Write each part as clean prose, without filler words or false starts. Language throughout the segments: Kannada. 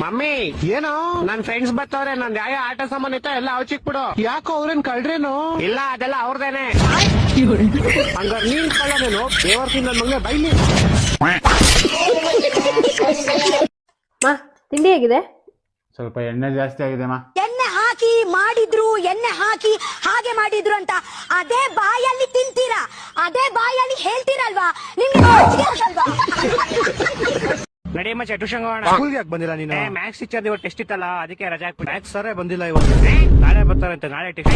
ಮಮ್ಮಿ ಏನೋ ನನ್ ಫ್ರೆಂಡ್ಸ್ ಬರ್ತವ್ರೆ, ನನ್ ಯಾವ ಆಟ ಸಾಮಾನ್ ಇತ್ತ ಎಲ್ಲ ಅವಚಿಕ್ ಬಿಡು. ಯಾಕೋ ಅವ್ರೇನ್ ಕಳ್ರೇನು? ಇಲ್ಲ ಅದೆಲ್ಲ ಅವ್ರದೇನೆ. ಹಂಗಾರ ನೀನ್ ಕಳ್ಳನೇನು? ದೇವರ್ಸಿಂದ ನನ್ ಮಗನೇ ಬೈಲಿ. ತಿಂಡಿ ಹೇಗಿದೆ? ಸ್ವಲ್ಪ ಎಣ್ಣೆ ಜಾಸ್ತಿ ಆಗಿದೆ ಮಾ. ಎಣ್ಣೆ ಹಾಕಿ ಮಾಡಿದ್ರು, ಎಣ್ಣೆ ಹಾಕಿ ಹಾಗೆ ಮಾಡಿದ್ರು ಅಂತ ಅದೇ ಬಾಯಲ್ಲಿ ತಿಂತೀರಾ, ಅದೇ ಬಾಯಲ್ಲಿ ಹೇಳ್ತೀರಲ್ವಾ? ನಿಮ್ಗೆ ನಾಚಿಕೆ ಆಗಲ್ವಾ? ನಡಿ ಮಚ್ಚ ಟ್ಯೂಷನ್ ಹೋಗೋಣ. ಸ್ಕೂಲ್ಗೆ ಯಾಕೆ ಬಂದಿಲ್ಲ ನೀನು? ಮ್ಯಾಥ್ಸ್ ಟೀಚರ್ ಇವತ್ತು ಟೆಸ್ಟ್ ಇತ್ತಲ್ಲ, ಅದಕ್ಕೆ ರಜಾ ಹಾಕ್ಬಿಟ್ಟು. ಮ್ಯಾಥ್ಸ್ ಸರೇ ಬಂದಿಲ್ಲ ಇವತ್ತು. ನಾಳೆ ಬರ್ತಾರಂತೆ, ನಾಳೆ ಟೆಸ್ಟ್.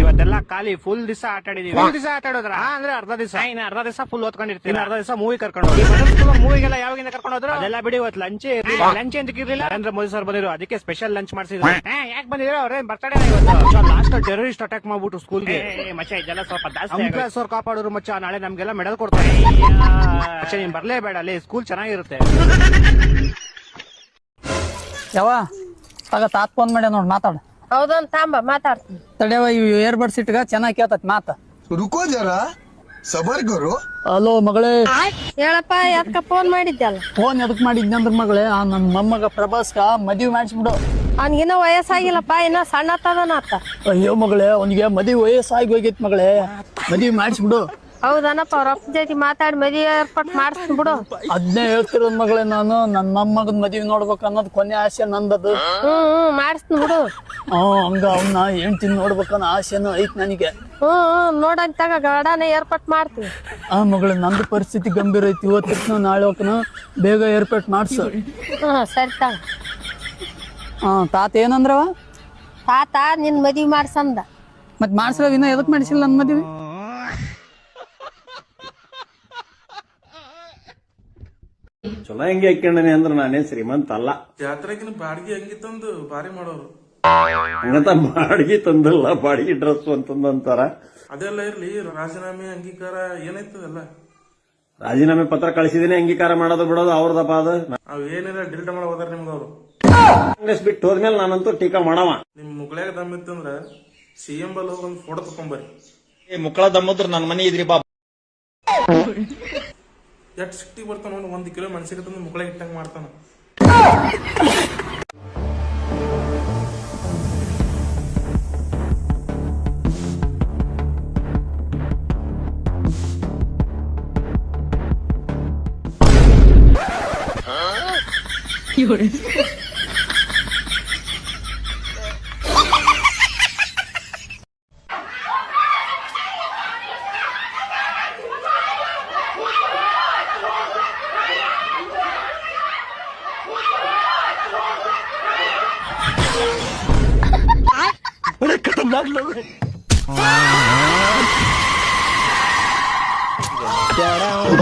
ಇವತ್ತೆಲ್ಲ ಖಾಲಿ ಫುಲ್ ದಿವಸ ಆಟ ಆಡಿದೀವಿ. ಫುಲ್ ದಿವಸ ಆಟ ಆಡೋದ್ರ ಅಂದ್ರೆ ಅರ್ಧ ದಿವಸ, ಇನ್ನು ಅರ್ಧ ದಿವಸ ಫುಲ್ ಓದ್ಕೊಂಡಿರ್ತೀನಿ, ಅರ್ಧ ದಿವಸ ಮೂವಿ ಕರ್ಕೊಂಡು ಹೋಗಿ. ಮೂವಿಗೆಲ್ಲ ಯಾವಾಗಿಂದ ಕರ್ಕೊಂಡು ಹೋದ್ರು ಅದೆಲ್ಲ ಬಿಡಿ. ಇವತ್ತು ಲಂಚ್ ಅಂತ ಇರ್ಲಿಲ್ಲ. ನರೇಂದ್ರ ಮೋದಿ ಸರ್ ಬಂದಿರು, ಅದಕ್ಕೆ ಸ್ಪೆಷಲ್ ಲಂಚ್ ಮಾಡ್ಸಿದ್ರು. ಯಾಕೆ ಬಂದಿದ್ರು? ಅವ್ರೇನ್ ಬರ್ತಡೇ ಇವತ್ತು. ಲಾಸ್ಟ್ ಟೆರರಿಸ್ಟ್ ಅಟ್ಯಾಕ್ ಮಾಡ್ಬಿಟ್ಟು ಸ್ಕೂಲ್ಗೆ. ಮಚ್ಚ ಇದೆಲ್ಲ ಸ್ವಲ್ಪ ಜಾಸ್ತಿ. ಕ್ಲಾಸ್ ಅವ್ರು ಕಾಪಾಡೋರು ಮಚ್ಚ. ನಾಳೆ ನಮ್ಗೆಲ್ಲ ಮೆಡಲ್ ಕೊಡ್ತಾರೆ. ಮಚ್ಚ ನೀನ್ ಬರ್ಲೇಬೇಡ, ಅಲ್ಲಿ ಸ್ಕೂಲ್ ಚೆನ್ನಾಗಿರುತ್ತೆ. ಯಾವ ಆಗ ತಾತ್ ಫೋನ್ ಮಾಡ್ಯ ನೋಡ್ ಮಾತಾಡ. ಹೌದೊಂದ್ ತಾಂಬ ಮಾತಾಡ್ತೀನಿ. ತಡೆಯವ ಇವ್ ಏರ್ ಬಡ್ಸ್ ಇಟ್ಗ ಚೆನ್ನಾಗಿ ಕೇಳ್ತತ್ ಮಾತ. रुको जरा सबर करो. ಹಲೋ ಮಗಳೇ. ಹೇಳಪ್ಪ, ಯಾಕ ಫೋನ್ ಮಾಡಿದ್ದಲ್ಲ? ಫೋನ್ ಎದಕ್ ಮಾಡಿದ್ನಂದ್ರ ಮಗಳೇ, ನನ್ ಮೊಮ್ಮಗ ಪ್ರಭಾಸ್ಕ ಮದ್ವಿ ಮಾಡಿಸ್ಬಿಡು. ಅವ್ನಿಗಿನ್ನ ವಯಸ್ಸಾಗಿಲ್ಲಪ್ಪ, ಇನ್ನ ಸಣ್ಣ ಆತ. ಅಯ್ಯೋ ಮಗಳೇ, ಅವ್ನಿಗೆ ಮದ್ವಿ ವಯಸ್ಸಾಗಿ ಹೋಗೈತ್ ಮಗಳೇ, ಮದ್ವಿ ಮಾಡಿಸ್ಬಿಡು. ಹೌದನಪ್ಪ, ಅವ್ರ ಅಪ್ಪ ಜೊತೆ ಮಾತಾಡಿ ಮದ್ವೆ ಏರ್ಪಾಟ್ ಮಾಡಿಸ್ತೀನಿ ಬಿಡು. ಅದ್ನೇ ಹೇಳ್ತಿರೋದ್ ಮಗಳೇ, ನಾನು ನನ್ ಮೊಮ್ಮಗನ್ ಮದ್ವಿ ನೋಡ್ಬೇಕು ಅನ್ನೋದ್ ಕೊನೆ ಆಸೆ ನಂದದು. ಮಾಡಿಸ್ತೀನಿ ಬಿಡು. ಹಂಗ ಅವನ್ನ ಹೆಂಡ್ತಿನ್ ನೋಡ್ಬೇಕನ್ನೋ ಆಸೆನೂ ಐತ್ ನನಗೆ. ನೋಡಂತಾಗ ಗಾಡನ ಏರ್ಪಾಟ್ ಮಾಡ್ತೀವಿ. ಮಗಳೇ, ನಂದು ಪರಿಸ್ಥಿತಿ ಗಂಭೀರ ಐತಿ. ಇವತ್ತಿನ ನಾಳೆ ಹೋಗ್ನ, ಬೇಗ ಏರ್ಪಾಟ್ ಮಾಡ್ಸು. ಸರಿ ತಗ. ತಾತ ಏನಂದ್ರವ? ತಾತ ನಿನ್ ಮದ್ವಿ ಮಾಡ್ಸಂದ. ಮತ್ ಮಾಡ್ಸಲ ಇನ್ನ ಎದಕ್ ಮಾಡಿಸಿಲ್ಲ ನನ್ ಮದ್ವಿ? ಚಲೋ ಹೆಂಗೆ ಹಾಕೊಂಡನಿ ಅಂದ್ರ ನಾನೇನ್ ಶ್ರೀಮಂತ ಅಲ್ಲ. ಜಾತ್ರೆಗಿನ ಬಾಡಿಗೆ ಹಂಗಿತ್ತಂದು ಬಾರಿ ಮಾಡೋರು. ಹಂಗಂತ ಬಾಡಿಗೆ ತಂದಲ್ಲ, ಬಾಡಿಗೆ ಡ್ರೆಸ್ ಅಂತಂದಂತಾರ. ಅದೆಲ್ಲ ಇರ್ಲಿ, ರಾಜೀನಾಮೆ ಅಂಗೀಕಾರ ಏನೈತದಲ್ಲ. ರಾಜೀನಾಮೆ ಪತ್ರ ಕಳಿಸಿದೀನಿ, ಅಂಗೀಕಾರ ಮಾಡೋದು ಬಿಡೋದು ಅವ್ರದಪ್ಪ. ಅದು ಅವ್ ಏನಿಲ್ಲ ಡಿಲೀಟ್ ಮಾಡಿ ಹೋದಾರ ನಿಮ್ಗ ಅವ್ರು. ಕಾಂಗ್ರೆಸ್ ಬಿಟ್ಟು ಹೋದ್ಮೇಲೆ ನಾನಂತೂ ಟೀಕಾ ಮಾಡವ. ನಿಮ್ ಮುಗ್ಳ್ಯಾಗ ದಮ್ ಇತ್ತಂದ್ರ CM ಬಲ್ ಹೋಗಿ ಒಂದ್ ಫೋಟೋ ತಕೊಂಬರಿ. ಮುಕ್ಕಳ ದಮ್ಮದ್ರ ನನ್ ಮನಿ ಇದ್ರಿ ಬಾ. ಎಷ್ಟ್ ಸಿಟ್ಟಿಗೆ ಬರ್ತಾನ ನೋಡಿ, 1 ಕಿಲೋ ಮನ್ಸಿಗೆ ತಂದು ಮುಗ್ಳ್ಯಾಗ ಇಟ್ಟಂಗ ಮಾಡ್ತಾನ.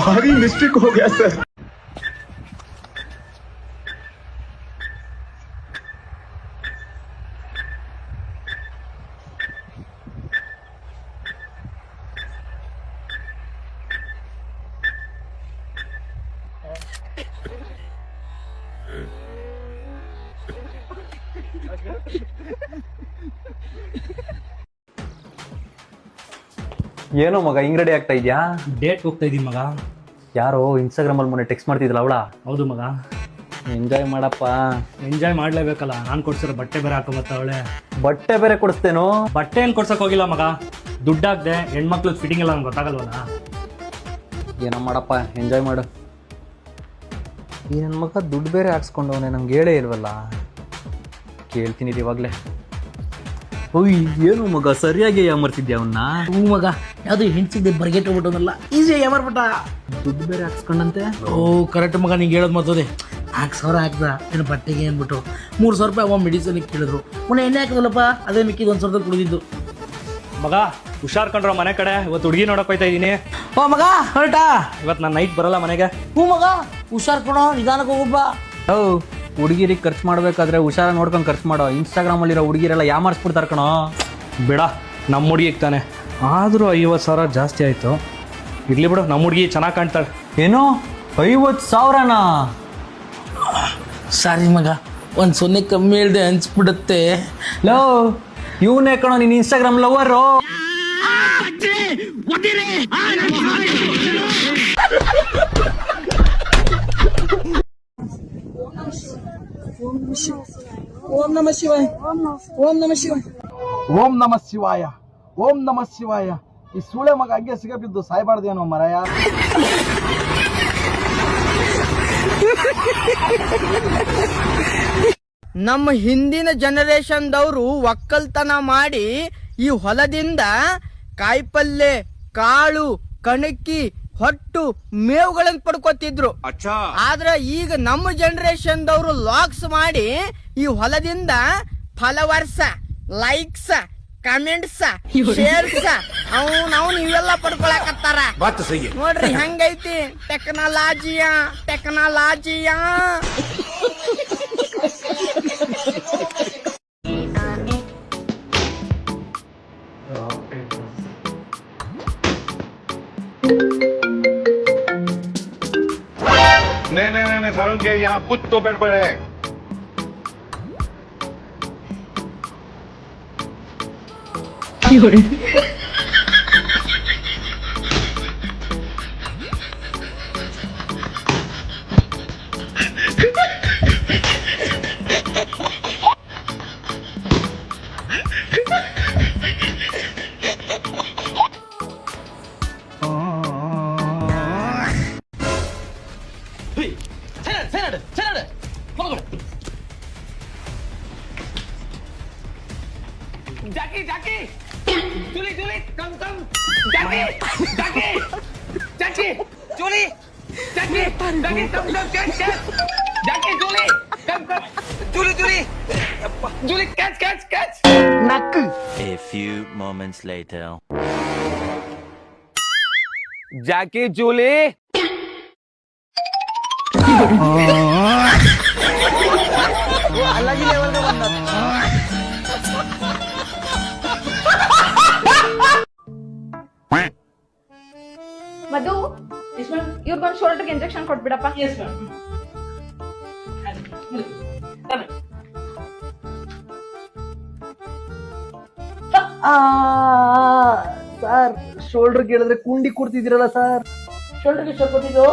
भारी मिस्टेक हो गया सर. ಏನೋ ಮಗ ಹಿಂಗ್ ರೆಡಿ ಆಗ್ತಾ ಇದ್ಯಾ? ಡೇಟ್ ಹೋಗ್ತಾ ಇದೀನಿ ಮಗ. ಯಾರೋ ಇನ್ಸ್ಟಾಗ್ರಾಮ್ ಅಲ್ಲಿ ಮೊನ್ನೆ ಟೆಕ್ಸ್ಟ್ ಮಾಡ್ತಿದ್ಲ ಅವಳ? ಹೌದು ಮಗ. ಎಂಜಾಯ್ ಮಾಡಪ್ಪ. ಎಂಜಾಯ್ ಮಾಡ್ಲೇಬೇಕಲ್ಲ, ನಾನ್ ಕೊಡ್ಸಿರೋ ಬಟ್ಟೆ ಬೇರೆ ಹಾಕೊಂಬತ್ತವಳೆ. ಬಟ್ಟೆ ಬೇರೆ ಕೊಡಿಸ್ತೇನೋ? ಬಟ್ಟೆ ಏನ್ ಕೊಡ್ಸಕ್ ಹೋಗಿಲ್ಲ ಮಗ, ದುಡ್ಡಾಗ್ದೆ ಹೆಣ್ಮಕ್ಳು ಫಿಟ್ಟಿಂಗ್ ಎಲ್ಲ ನಂಗೆ ಗೊತ್ತಾಗಲ್ವಲ್ಲ. ಏನೋ ಮಾಡಪ್ಪ, ಎಂಜಾಯ್ ಮಾಡು. ಈ ನನ್ನ ಮಗ ದುಡ್ಡು ಬೇರೆ ಹಾಕ್ಸ್ಕೊಂಡವನೆ, ನಮ್ಗೆ ಹೇಳೇ ಇಲ್ವಲ್ಲ. ಕೇಳ್ತೀನಿ ಇವಾಗಲೇ. ಓಯ್ ಏನು ಮಗ, ಸರಿಯಾಗಿ ಯಾಮರ್ತಿದ್ಯಾ ಅವನ್ನ? ಹೂ ಮಗ, ಯಾವ್ದು ಹೆಂಚಿದ್ದೆ ಬರ್ಗೆಟ್ ಹೋಗ್ಬಿಟ್ಟವನಲ್ಲ, ಈಸಿ ಯಾಮರ್ಬಿಟ್ಟ. ದುಡ್ಡು ಬೇರೆ ಹಾಕ್ಸ್ಕೊಂಡಂತೆ. ಕರೆಕ್ಟ್ ಮಗ, ನಿಂಗೆ ಹೇಳೋದು ಮತ್ತೋದೆ. 4,000 ಹಾಕ್ದ ಏನು ಬಟ್ಟೆಗೆ ಅಂದ್ಬಿಟ್ಟು. 3,000 ರೂಪಾಯಿ ಅವ ಮೆಡಿಸನ್ಗೆ ಕೇಳಿದ್ರು. ಮೊನ್ನೆ ಎಣ್ಣೆ ಹಾಕಿದಲ್ಲಪ್ಪ, ಅದೇ ಮಿಕ್ಕಿದ 1,000 ಕುಡಿದಿದ್ದು. ಮಗ ಹುಷಾರ್ ಕಂಡ್ರೋ ಮನೆ ಕಡೆ. ಇವತ್ತು ಹುಡುಗಿ ನೋಡಕ್ ಹೋಯ್ತಾ ಇದೀನಿ. ಓ ಮಗ ಹೊರಟಾ? ಇವತ್ತು ನಾನು ನೈಟ್ ಬರಲ್ಲ ಮನೆಗೆ. ಹ್ಞೂ ಮಗ, ಹುಷಾರ್ ಕೊಡೋ, ನಿಧಾನಕ್ಕೆ ಹೋಗಪ್ಪ. ಹುಡುಗಿರಿಗೆ ಖರ್ಚು ಮಾಡ್ಬೇಕಾದ್ರೆ ಹುಷಾರ ನೋಡ್ಕೊಂಡು ಖರ್ಚು ಮಾಡೋ. ಇನ್ಸ್ಟಾಗ್ರಾಮಲ್ಲಿರೋ ಹುಡುಗಿರೆಲ್ಲ ಯಾಮಾರಿಸ್ಬಿಡ್ತಾರೆ ಕಣೋ. ಬೇಡ, ನಮ್ಮ ಹುಡುಗಿಗೆ ತಾನೆ. ಆದರೂ 50,000 ಜಾಸ್ತಿ ಆಯಿತು. ಇರ್ಲಿ ಬಿಡು, ನಮ್ಮ ಹುಡುಗಿ ಚೆನ್ನಾಗಿ ಕಾಣ್ತಾಳೆ. ಏನೋ 50,000ನಾ? ಸಾರಿ ಮಗ, 1 ಕಮ್ಮಿ ಹೇಳ್ದೆ ಹಂಚ್ಬಿಡುತ್ತೆ. ಲೋ, ಇವನೇ ಕಣೋ ನೀನು ಇನ್ಸ್ಟಾಗ್ರಾಮ್ ಲವರು. ನಮಃ ಶಿವಾಯ ಓಂ ನಮಃ ಶಿವಾಯ ಓಂ ನಮಃ ಶಿವಾಯ ಓಂ ನಮಃ ಶಿವಾಯ. ಈ ಸೂಳೆ ಮಗ ಹಂಗೆ ಸಿಗಬಿದ್ದು ಸಾಯ್ಬಾರ್ದೇನೋ ಮರಯ. ನಮ್ಮ ಹಿಂದಿನ ಜನರೇಷನ್ದವರು ಒಕ್ಕಲ್ತನ ಮಾಡಿ ಈ ಹೊಲದಿಂದ ಕಾಯಿಪಲ್ಲೆ ಕಾಳು ಕಣಕಿ ಹೊಟ್ಟು ಮೇವುಗಳನ್ನು ಪಡ್ಕೊತಿದ್ರು. ಆದ್ರೆ ಈಗ ನಮ್ಮ ಜನರೇಷನ್ದವರು ಲಾಕ್ಸ್ ಮಾಡಿ ಈ ಹೊಲದಿಂದ ಫಾಲೋವರ್ಸ್ ಲೈಕ್ಸ್ ಕಮೆಂಟ್ಸ್ ಶೇರ್ಸ್ ಅವ್ನು ಇವೆಲ್ಲ ಪಡ್ಕೊಳಕತ್ತಾರ. ನೋಡ್ರಿ ಹೆಂಗೈತಿ ಟೆಕ್ನಾಲಜಿಯಾ. नहीं सारुण के यहाँ कुछ तो गड़बड़ है. A few moments later. Jackie Julie अलग ही लेवल का बंदा ಮಧು ಇವ್ರಿಗೊಂದು ಶೋಲ್ಡರ್ಗೆ ಇಂಜೆಕ್ಷನ್ ಕೊಟ್ಬಿಡಪ್ಪ. ಸರ್ ಶೋಲ್ಡರ್ ಕೇಳಿದ್ರೆ ಕುಂಡಿ ಕೊಡ್ತಿದ್ದೀರಲ್ಲ ಸರ್. ಶೋಲ್ಡರ್ಗೆ ಎಷ್ಟು ಕೊಟ್ಟಿದ್ದು?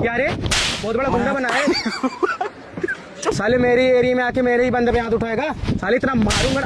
यारे बहुत बड़ा गुंडा बना है. साले मेरे एरिया में आके मेरे ही बंदे पे हाथ उठाएगा. साले इतना मारूंगा.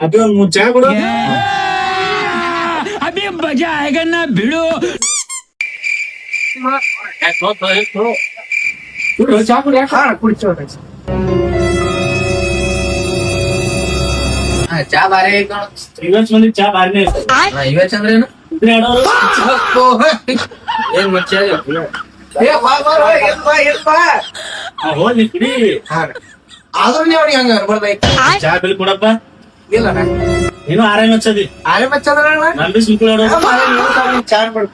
अभी मुझे अभी मजा आएगा ना भिड़ो. ಚಾ ಬಾರಿ ಇವತ್ತು ಮಂದಿ ಚಾ ಬಾರಿನೇ ಇವತ್ತು ಅಂದ್ರೇನು ಏನ್ ಮಚ್ಚ ಆದ್ರೂ ನೀವು ಅವ್ನಿಗೆ ಹಂಗ ಬರ್ಬೇಕು. ಚಾ ಬಿಲ್ ಕೊಡಪ್ಪ. ಇಲ್ಲ ನೀನು ಆರಾಮ್ ಹಚ್ಚದಿ. ಆರಾಮ್ ಹಚ್ಚದ್ರ ನನ್ ಬಿ ಸುಮ್ಕು ಚಾ ಕೊಡು.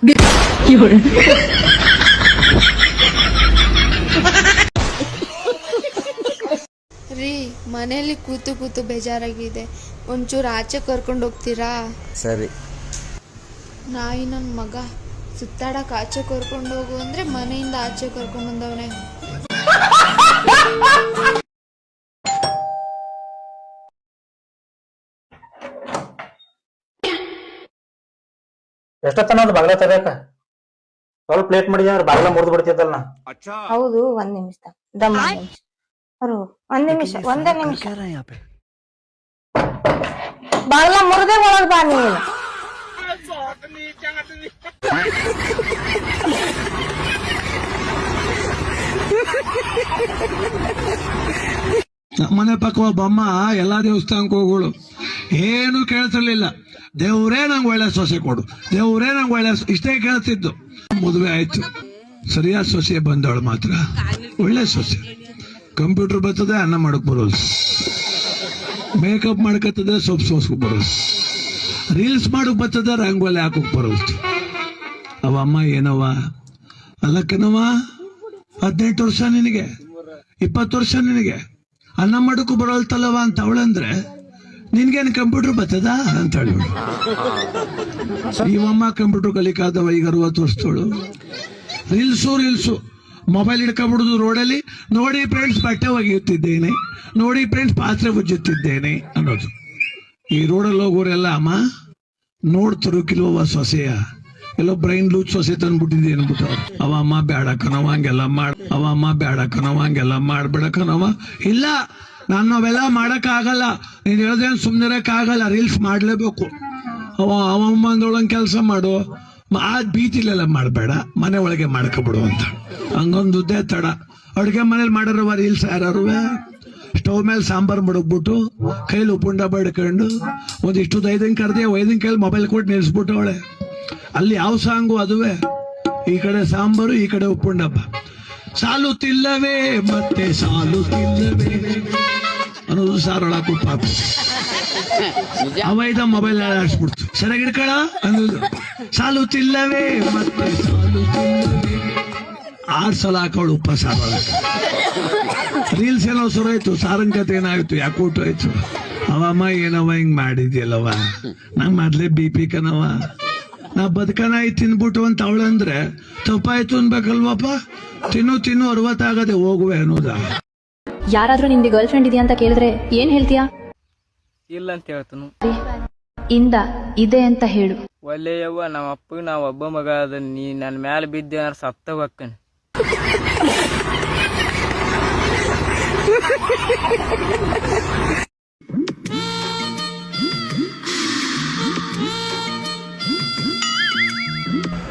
ರೀ ಮನೇಲಿ ಕೂತು ಕೂತು ಬೇಜಾರಾಗಿದೆ, ಒಂಚೂರು ಆಚೆ ಕರ್ಕೊಂಡು ಹೋಗ್ತೀರಾ? ಸರಿ. ನಾಯಿ ನನ್ನ ಮಗ ಸುತ್ತಾಡಕ್ ಆಚೆ ಕರ್ಕೊಂಡು ಹೋಗು ಅಂದ್ರೆ ಮನೆಯಿಂದ ಆಚೆ ಕರ್ಕೊಂಡು ಬಂದವನೇ. ಎಷ್ಟೊತ್ತನ ಒಂದು ಬಾಗ್ಲ ತರಕ ಸ್ವಲ್ಪ ಲೇಟ್ ಮಾಡಿದ್ರೆ ಅವ್ರ ಬಾಗ್ಲ ಮುರಿದು ಬಿಡ್ತಿದ್ದಲ್ಲ. ಹೌದು, ಒಂದ್ ನಿಮಿಷ ದಮ್, ಒಂದ್ ನಿಮಿಷ ಒಂದೇ ನಿಮಿಷ ಬಾಗ್ಲ ಮುರಿದೇ ಒಳಗ್ ಬಾ ನೀನು. ಮನೆ ಪಕ್ಕ ಒಬ್ಬಮ್ಮ ಎಲ್ಲಾ ದೇವಸ್ಥಾನಕ್ಕೆ ಹೋಗೋಳು, ಏನು ಕೇಳ್ತಿರ್ಲಿಲ್ಲ. ದೇವ್ರೇ ನಂಗೆ ಒಳ್ಳೆ ಸೊಸೆ ಕೊಡು, ದೇವ್ರೇ ನಂಗೆ ಒಳ್ಳೆ ಇಷ್ಟೇ ಕೇಳ್ತಿದ್ದು. ಮದುವೆ ಆಯ್ತು, ಸರಿಯಾದ ಸೊಸೆ ಬಂದವಳು ಮಾತ್ರ ಒಳ್ಳೆ ಸೊಸೆ. ಕಂಪ್ಯೂಟರ್ ಬರ್ತದೆ, ಅನ್ನ ಮಾಡಕ್ ಬರೋದು, ಮೇಕಪ್ ಮಾಡ್ಕತ್ತದೆ, ಸೊಪ್ಪು ಸೋಸ್ಕೊ ಬರೋದು, ರೀಲ್ಸ್ ಮಾಡಕ್ ಬರ್ತದೆ, ರಂಗೋಲಿ ಹಾಕೋಕ್ ಬರೋದು. ಅವಮ್ಮ ಏನವ ಅಲ್ಲಕ್ಕನವ 18 ವರ್ಷ ನಿನಗೆ, 20 ವರ್ಷ ನಿನಗೆ, ಅನ್ನ ಮಾಡಕ್ಕೂ ಬರೋಲ್ತಲ್ಲವ ಅಂತ ಅವಳಂದ್ರೆ ನಿನ್ಗೇನು ಕಂಪ್ಯೂಟರ್ ಬರ್ತದ ಅಂತ ಹೇಳಿ. ಇವಮ್ಮ ಕಂಪ್ಯೂಟರ್ ಕಲಿಕಾದವ, ಈಗ 60 ವರ್ಷದವಳು. ರೀಲ್ಸು ಮೊಬೈಲ್ ಹಿಡ್ಕೊಂಡ್ಬಿಡುದು ರೋಡಲ್ಲಿ, ನೋಡಿ ಫ್ರೆಂಡ್ಸ್ ಬಟ್ಟೆ ಒಗೆಯುತ್ತಿದ್ದೇನೆ, ನೋಡಿ ಫ್ರೆಂಡ್ಸ್ ಪಾತ್ರೆ ಉಜ್ಜುತ್ತಿದ್ದೇನೆ ಅನ್ನೋದು. ಈ ರೋಡಲ್ಲಿ ಹೋಗೋರೆಲ್ಲ ಅಮ್ಮ ನೋಡ್ತರು ಕಿಲುವ ಸೊಸೆಯ ಎಲ್ಲೋ ಬ್ರೈನ್ ಲೂಸ್ ಸೊಸೆ ತಂದ್ಬಿಟ್ಟಿದೆ ಅನ್ಬಿಟ್ಟು. ಅವಮ್ಮ ಬೇಡ ಕಣವ ಹಂಗೆಲ್ಲ ಅವಮ್ಮ ಬೇಡ ಕಣವ ಹಂಗೆಲ್ಲ ಮಾಡ್ಬೇಡ ಕಣವ. ಇಲ್ಲ, ನಾನು ಅವೆಲ್ಲ ಮಾಡಕ್ ಆಗಲ್ಲ, ನೀನ್ ಹೇಳ್ದೇನು ಸುಮ್ನಿರಕ್ ಆಗಲ್ಲ, ರೀಲ್ಸ್ ಮಾಡ್ಲೇಬೇಕು. ಅವಮ್ಮಂದೊಳಂಗ್ ಕೆಲಸ ಮಾಡು, ಆ ಬೀತಿಲೆಲ್ಲ ಮಾಡಬೇಡ, ಮನೆ ಒಳಗೆ ಮಾಡ್ಕೊಬಿಡು ಅಂತ. ಹಂಗೊಂದುದ್ದೇ ತಡ. ಅಡುಗೆ ಮನೇಲಿ ಮಾಡಿರುವ ರೀಲ್ಸ್ ಯಾರು ಸ್ಟವ್ ಮೇಲೆ ಸಾಂಬಾರ್ ಮಡಗ್ಬಿಟ್ಟು ಕೈಲಿ ಉಪ್ಪುಂಡ ಬಡ್ಕೊಂಡು ಒಂದಿಷ್ಟು 5 ಕರ್ದೆ 5 ಕೈಲಿ ಮೊಬೈಲ್ ಕೊಟ್ಟು ನಿಲ್ಸ್ಬಿಟ್ಟು ಅವಳೆ. ಅಲ್ಲಿ ಯಾವ ಸಾಂಗು ಅದುವೇ, ಈ ಕಡೆ ಸಾಂಬಾರು, ಈ ಕಡೆ ಉಪ್ಪುಂಡಪ್ಪ. ಸಾಲುತ್ತಿಲ್ಲವೇ ಮತ್ತೆ ಸಾಲುತ್ತಿಲ್ಲವೇ ಅನ್ನೋದು ಸಾರೊಳಕು ಪಾಪ. ಅವೈದ ಮೊಬೈಲ್ ಆಡಿಸ್ಬಿಡ್ತು, ಸರಿಯಾಗಿ ಹಿಡ್ಕಳ ಅನ್ನೋದು. ಸಾಲುತ್ತಿಲ್ಲವೇ ಮತ್ತೆ ಸಾಲುತ್ತಿಲ್ಲವೇ 6 ಸಲ ಹಾಕೋಳು ಉಪ್ಪ ಸಾರೊಳಗೆ. ರೀಲ್ಸ್ ಏನೋ ಸುರಾಯ್ತು, ಸಾರಂಗತೆ ಏನಾಯ್ತು, ಯಾಕೂಟು ಆಯ್ತು. ಅವಮ್ಮ ಏನವ ಹಿಂಗ್ ಮಾಡಿದ್ಯಲ್ಲವ, ನಂಗೆ ಮೊದ್ಲೇ BP ಕನವ, ನಾ ಬದುಕನಾಯಿ ತಿನ್ಬಿಟ್ಟು ಅಂತ ಅವಳಂದ್ರೆ ತಪ್ಪಾಯ್ತು ಅನ್ಬೇಕಲ್ವಪ್ಪ. ತಿನ್ನು 60 ಆಗದೆ ಹೋಗುವೆ ಅನ್ನೋದ. ಯಾರಾದ್ರೂ ನಿಮ್ಗೆ ಗರ್ಲ್ ಫ್ರೆಂಡ್ ಇದೆಯಾ ಅಂತ ಕೇಳಿದ್ರೆ ಏನ್ ಹೇಳ್ತೀಯಾ? ಇಲ್ಲ ಅಂತ ಹೇಳ್ತನು. ಇಂದ ಇದೆ ಅಂತ ಹೇಳು. ಒಳ್ಳೆಯವ್ವ, ನಮ್ಮ ಅಪ್ಪಗೆ ನಾವು ಒಬ್ಬ ಮಗ ಅದ, ನೀ ನನ್ನ ಮ್ಯಾಲ ಬಿದ್ದೆ ಅಂದ್ರೆ ಸತ್ತ ಹೋಗ್ಕನ್.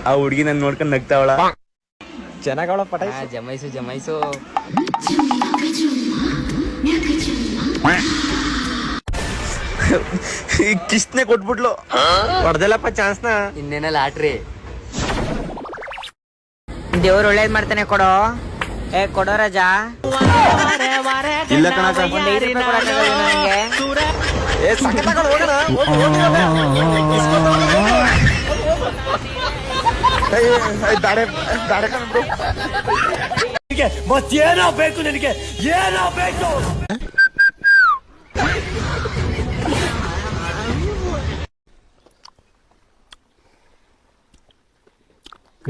ಆ ಹುಡುಗಿ ನನ್ ನೋಡ್ಕೊಂಡ್ ನಗ್ತಾವಳ. ಚೆನ್ನಾಗವಳ ಪಟ. ಜಮಾಯಿಸು ಜಮಾಯಿಸು. ಕಿಸ್ನೆ ಕೊಟ್ಬಿಟ್ಲು, ಹೊಡ್ದಲ್ಲಪ್ಪ ಚಾನ್ಸ್ನ. ಇನ್ನೇನ ಲಾಟ್ರಿ. ದೇವ್ರು ಒಳ್ಳೇದ್ ಮಾಡ್ತಾನೆ, ಕೊಡೋ. ಕೊಡೋ ರಾಜಾ. ಇಲ್ಲ ಕಣಕ. ಮತ್ತೇನೋ ಬೇಕು ನಿನಗೆ, ಏನೋ ಬೇಕು.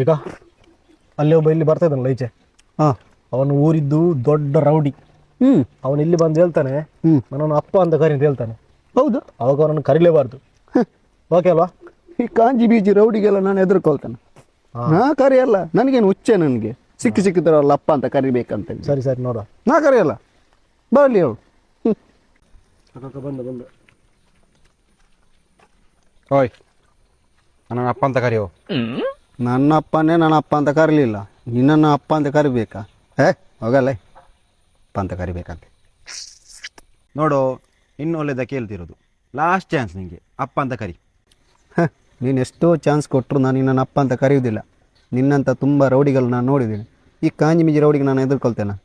ಈಗ ಅಲ್ಲಿ ಒಬ್ಬ ಇಲ್ಲಿ ಬರ್ತಾ ಇದ್ದಾನಲ್ಲ ಈಚೆ, ಅವನು ಊರಿದ್ದು ದೊಡ್ಡ ರೌಡಿ. ಅವನು ಇಲ್ಲಿ ಬಂದು ಹೇಳ್ತಾನೆ, ನನ್ನನ್ನು ಅಪ್ಪ ಅಂತ ಕರಿ ಅಂತ ಹೇಳ್ತಾನೆ. ಹೌದು, ಅವಾಗ ಅವನನ್ನು ಕರಿಲೇಬಾರ್ದು. ಓಕೆ ಅಲ್ವಾ? ಈ ಕಾಂಜಿ ಬೀಜಿ ರೌಡಿಗೆಲ್ಲ ನಾನು ಹೆದರ್ಕೊಳ್ತಾನೆ. ಕರಿಯಲ್ಲ, ನನಗೇನು ಹುಚ್ಚೆ, ನನಗೆ ಸಿಕ್ಕಿದ್ರಲ್ಲ ಅಪ್ಪ ಅಂತ ಕರಿಬೇಕಂತ. ಸರಿ ಸರಿ, ನೋಡ, ನಾ ಕರಿಯಲ್ಲ, ಬರಲಿ ಅವಳು. ಬಂದು ಓಯ್, ನನ್ನ ಅಪ್ಪ ಅಂತ ಕರಿಯೋ. ನನ್ನ ಅಪ್ಪನೇ ನನ್ನ ಅಪ್ಪ ಅಂತ ಕರೀಲಿಲ್ಲ, ನಿನ್ನನ್ನು ಅಪ್ಪ ಅಂತ ಕರಿಬೇಕಾ? ಹೋಗಲ್ಲ, ಅಪ್ಪ ಅಂತ ಕರಿಬೇಕಂತೆ. ನೋಡು, ಇನ್ನು ಒಳ್ಳೆದ ಕೇಳ್ತಿರೋದು, ಲಾಸ್ಟ್ ಚಾನ್ಸ್ ನಿಂಗೆ, ಅಪ್ಪ ಅಂತ ಕರಿ. ನೀನು ಎಷ್ಟೋ ಚಾನ್ಸ್ ಕೊಟ್ಟರು ನಾನು ನಿನ್ನನ್ನು ಅಪ್ಪ ಅಂತ ಕರೆಯುವುದಿಲ್ಲ. ನಿನ್ನಂಥ ತುಂಬ ರೌಡಿಗಳು ನಾನು ನೋಡಿದ್ದೀನಿ. ಈ ಕಾಂಜಿ ಮಿಜಿ ರೌಡಿಗೆ ನಾನು ಎದುರ್ಕೊಳ್ತೇನೆ.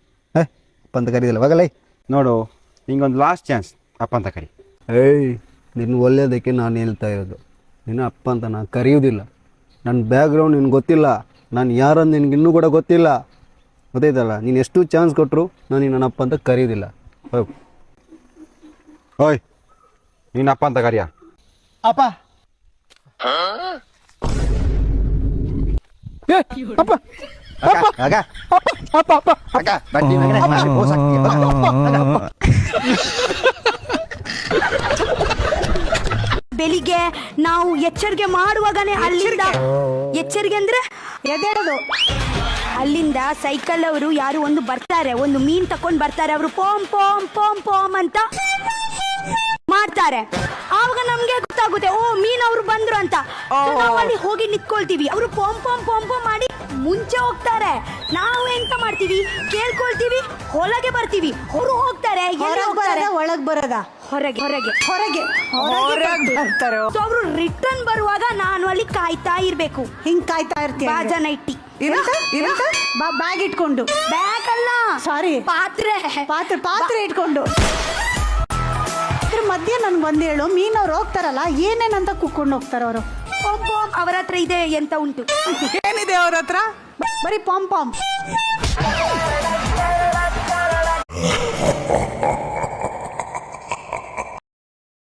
ಅಪ್ಪ ಅಂತ ಕರೀದಿಲ್ಲ ಹೋಗಲೇ. ನೋಡು ನಿಂಗೊಂದು ಲಾಸ್ಟ್ ಚಾನ್ಸ್, ಅಪ್ಪ ಅಂತ ಕರಿ. ಏಯ್ ನಿನ್ನ ಒಳ್ಳೆಯದಕ್ಕೆ ನಾನು ಹೇಳ್ತಾ ಇರೋದು. ನಿನ್ನ ಅಪ್ಪ ಅಂತ ನಾನು ಕರೆಯೋದಿಲ್ಲ. ನನ್ನ ಬ್ಯಾಕ್ಗ್ರೌಂಡ್ ನಿನ್ಗೆ ಗೊತ್ತಿಲ್ಲ, ನಾನು ಯಾರಂದು ನಿನಗೆ ಇನ್ನೂ ಕೂಡ ಗೊತ್ತಿಲ್ಲ, ಗೊತ್ತಾಯ್ತಲ್ಲ. ನೀನು ಎಷ್ಟು ಚಾನ್ಸ್ ಕೊಟ್ಟರು ನಾನು ನನ್ನ ಅಪ್ಪ ಅಂತ ಕರೆಯೋದಿಲ್ಲ. ಹೋಗು. ಓಯ್ ನೀನು ಅಪ್ಪ ಅಂತ ಕರಿಯ. ಅಪ್ಪ ಅಪ್ಪ ಬೆಳಿಗ್ಗೆ ನಾವು ಎಚ್ಚರಿಕೆ ಮಾಡುವಾಗನೇ ಅಲ್ಲಿಂದ ಎಚ್ಚರಿಕೆ ಅಂದ್ರೆ ಎದ್ದೇಳೋದು. ಅಲ್ಲಿಂದ ಸೈಕಲ್ ಅವರು ಯಾರು ಒಂದು ಬರ್ತಾರೆ, ಒಂದು ಮೀನ್ ತಕೊಂಡ್ ಬರ್ತಾರೆ. ಅವರು ಪೋಮ್ ಪೋಮ್ ಪೋಮ್ ಪೋಮ್ ಅಂತ ಮಾಡ್ತಾರೆ. ಆವಾಗ ನಮ್ಗೆ ಗೊತ್ತಾಗುತ್ತೆ, ಓ ಮೀನ್ ಅವರು ಬಂದ್ರು ಅಂತ. ನಾವು ಅಲ್ಲಿ ಹೋಗಿ ನಿಂತ್ಕೊಳ್ತೀವಿ. ಅವರು ಪೋಮ್ ಪೋಮ್ ಪೋಮ್ ಪೋಮ್ ಮಾಡಿ ಮುಂಚೆ ಹೋಗ್ತಾರೆ. ನಾವು ಎಂತ ಮಾಡ್ತೀವಿ, ಕೇಳ್ಕೊಳ್ತೀವಿ, ಒಳಗೆ ಬರ್ತೀವಿ. ಅವರು ಹೋಗ್ತಾರೆ, ಒಳಗ್ ಬರದ ಹೊರಗೆ ಹೊರಗೆ ಹೊರಗೆ ಬರ್ತಾರೆ. ಅವರು ರಿಟರ್ನ್ ಬರುವಾಗ ನಾನು ಅಲ್ಲಿ ಕಾಯ್ತಾ ಇರ್ಬೇಕು. ಹಿಂಗ್ ಕಾಯ್ತಾ ಇರ್ತೀನಿ ಬಾಜನ ಇಟ್ಟಿ ಬ್ಯಾಗ್ ಇಟ್ಕೊಂಡು. ಬ್ಯಾಗ್ ಅಲ್ಲ, ಸಾರಿ, ಪಾತ್ರೆ ಪಾತ್ರೆ ಪಾತ್ರೆ ಇಟ್ಕೊಂಡು. ಮಧ್ಯೆ ನನ್ಗೆ ಬಂದು ಹೇಳು, ಮೀನವ್ರು ಹೋಗ್ತಾರಲ್ಲ ಏನೇನಂತ ಕುಕ್ಕೊಂಡು ಹೋಗ್ತಾರ ಅವರು. ಅವರ ಹತ್ರ ಇದೆ ಎಂತ ಉಂಟು, ಏನಿದೆ ಅವ್ರ ಹತ್ರ? ಬರೀ ಪಾಮ್ ಪಾಮ್.